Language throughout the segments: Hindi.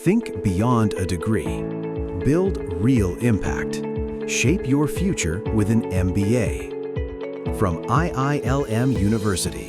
Think beyond a degree. Build real impact. Shape your future with an MBA. From IILM University.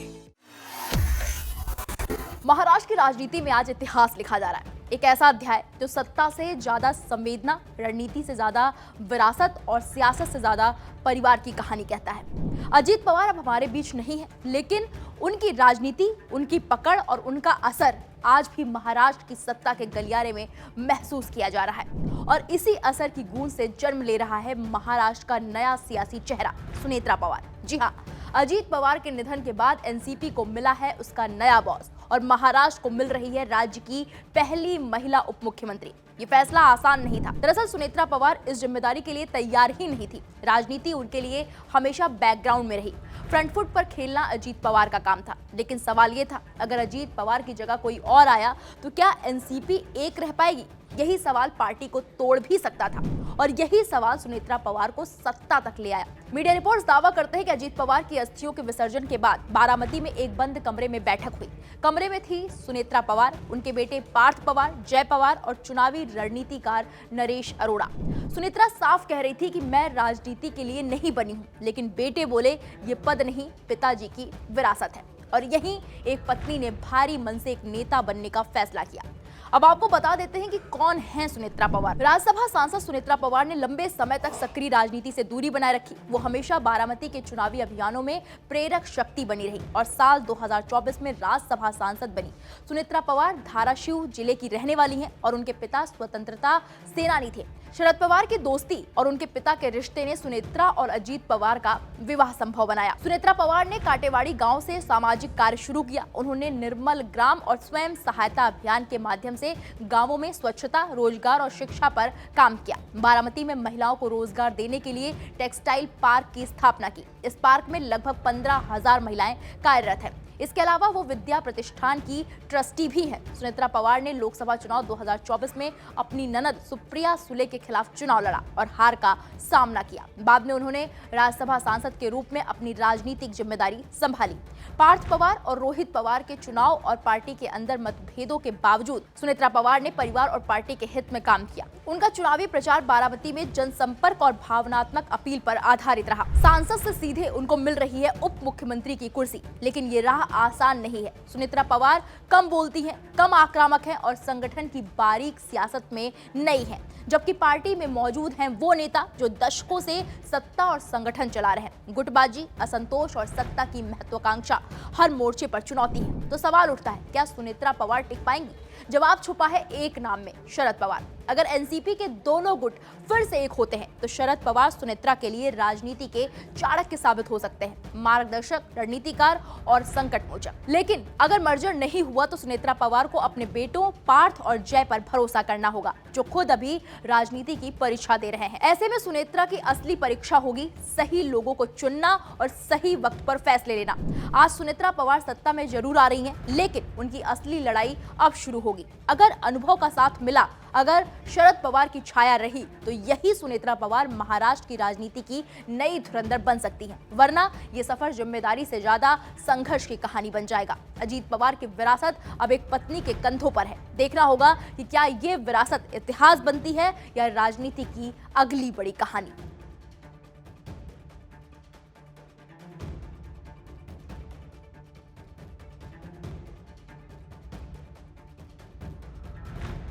Maharashtra की राजनीति में आज इतिहास लिखा जा रहा है। एक ऐसा अध्याय जो सत्ता से ज्यादा संवेदना, रणनीति से ज्यादा विरासत और सियासत से ज्यादा परिवार की कहानी कहता है। अजीत पवार अब हमारे बीच नहीं है, लेकिन उनकी राजनीति, उनकी पकड़ और उनका असर आज भी महाराष्ट्र की सत्ता के गलियारे में महसूस किया जा रहा है। और इसी असर की गूंज से जन्म ले रहा है महाराष्ट्र का नया सियासी चेहरा सुनेत्रा पवार। जी हाँ, अजीत पवार के निधन के बाद एनसीपी को मिला है उसका नया बॉस और महाराष्ट्र को मिल रही है राज्य की पहली महिला उप मुख्यमंत्री। ये फैसला आसान नहीं था। दरअसल सुनेत्रा पवार इस जिम्मेदारी के लिए तैयार ही नहीं थी। राजनीति उनके लिए हमेशा बैकग्राउंड में रही। फ्रंट फुट पर खेलना अजीत पवार का काम था, लेकिन सवाल ये था, अगर अजीत पवार की जगह कोई और आया तो क्या एनसीपी एक रह पाएगी? यही सवाल पार्टी को तोड़ भी सकता था और यही सवाल सुनेत्रा पवार को सत्ता तक ले आया। मीडिया रिपोर्ट्स दावा करते हैं कि अजीत पवार की अस्थियों के विसर्जन के बाद बारामती में एक बंद कमरे में बैठक हुई। कमरे में थी सुनेत्रा पवार, उनके बेटे पार्थ पवार, जय पवार और चुनावी रणनीतिकार नरेश अरोड़ा। सुनेत्रा साफ कह रही थी कि मैं राजनीति के लिए नहीं बनी हूं, लेकिन बेटे बोले ये पद नहीं, पिताजी की विरासत है। और यहीं एक पत्नी ने भारी मन से एक नेता बनने का फैसला किया। अब आपको बता देते हैं कि कौन है सुनेत्रा पवार। राज्यसभा सांसद सुनेत्रा पवार ने लंबे समय तक सक्रिय राजनीति से दूरी बनाए रखी। वो हमेशा बारामती के चुनावी अभियानों में प्रेरक शक्ति बनी रही और साल 2024 में राज्यसभा सांसद बनी। सुनेत्रा पवार धाराशिव जिले की रहने वाली हैं और उनके पिता स्वतंत्रता सेनानी थे। शरद पवार की दोस्ती और उनके पिता के रिश्ते ने सुनेत्रा और अजीत पवार का विवाह संभव बनाया। सुनेत्रा पवार ने काटेवाड़ी गांव से सामाजिक कार्य शुरू किया। उन्होंने निर्मल ग्राम और स्वयं सहायता अभियान के माध्यम से गांवों में स्वच्छता, रोजगार और शिक्षा पर काम किया। बारामती में महिलाओं को रोजगार देने के लिए टेक्सटाइल पार्क की स्थापना की। इस पार्क में लगभग 15,000 महिलाएं कार्यरत हैं। इसके अलावा वो विद्या प्रतिष्ठान की ट्रस्टी भी है। सुनेत्रा पवार ने लोकसभा चुनाव 2024 में अपनी ननद सुप्रिया सुले के खिलाफ चुनाव लड़ा और हार का सामना किया। बाद में उन्होंने राज्यसभा सांसद के रूप में अपनी राजनीतिक जिम्मेदारी संभाली। पार्थ पवार और रोहित पवार के चुनाव और पार्टी के अंदर मतभेदों के बावजूद सुनेत्रा पवार ने परिवार और पार्टी के हित में काम किया। उनका चुनावी प्रचार बारामती में जनसंपर्क और भावनात्मक अपील पर आधारित रहा। सांसद से सीधे उनको मिल रही है उप मुख्यमंत्री की कुर्सी, लेकिन ये राह आसान नहीं है। सुनेत्रा पवार कम बोलती हैं, कम आक्रामक हैं और संगठन की बारीक सियासत में नई हैं, जबकि पार्टी में मौजूद हैं वो नेता जो दशकों से सत्ता और संगठन चला रहे हैं। गुटबाजी, असंतोष और सत्ता की महत्वाकांक्षा हर मोर्चे पर चुनौती है। तो सवाल उठता है, क्या सुनेत्रा पवार टिक पाएंगी? जवाब छुपा है एक नाम में, शरद पवार। अगर एनसीपी के दोनों गुट फिर से एक होते हैं तो शरद पवार सुनेत्रा के लिए राजनीति के चाणक्य साबित हो सकते हैं, मार्गदर्शक, रणनीतिकार और संकट मोचक। लेकिन अगर मर्जर नहीं हुआ तो सुनेत्रा पवार को अपने बेटों पार्थ और जय पर भरोसा करना होगा, जो खुद अभी राजनीति की परीक्षा दे रहे हैं। ऐसे में सुनेत्रा की असली परीक्षा होगी सही लोगों को चुनना और सही वक्त पर फैसले लेना। आज सुनेत्रा पवार सत्ता में जरूर आ रही हैं, लेकिन उनकी असली लड़ाई अब शुरू होगी। अगर अनुभव का साथ मिला, अगर शरद पवार की छाया रही, तो यही सुनेत्रा पवार महाराष्ट्र की राजनीति की नई धुरंधर बन सकती हैं। वरना ये सफर जिम्मेदारी से ज्यादा संघर्ष की कहानी बन जाएगा। अजीत पवार की विरासत अब एक पत्नी के कंधों पर है। देखना होगा कि क्या ये विरासत इतिहास बनती है या राजनीति की अगली बड़ी कहानी।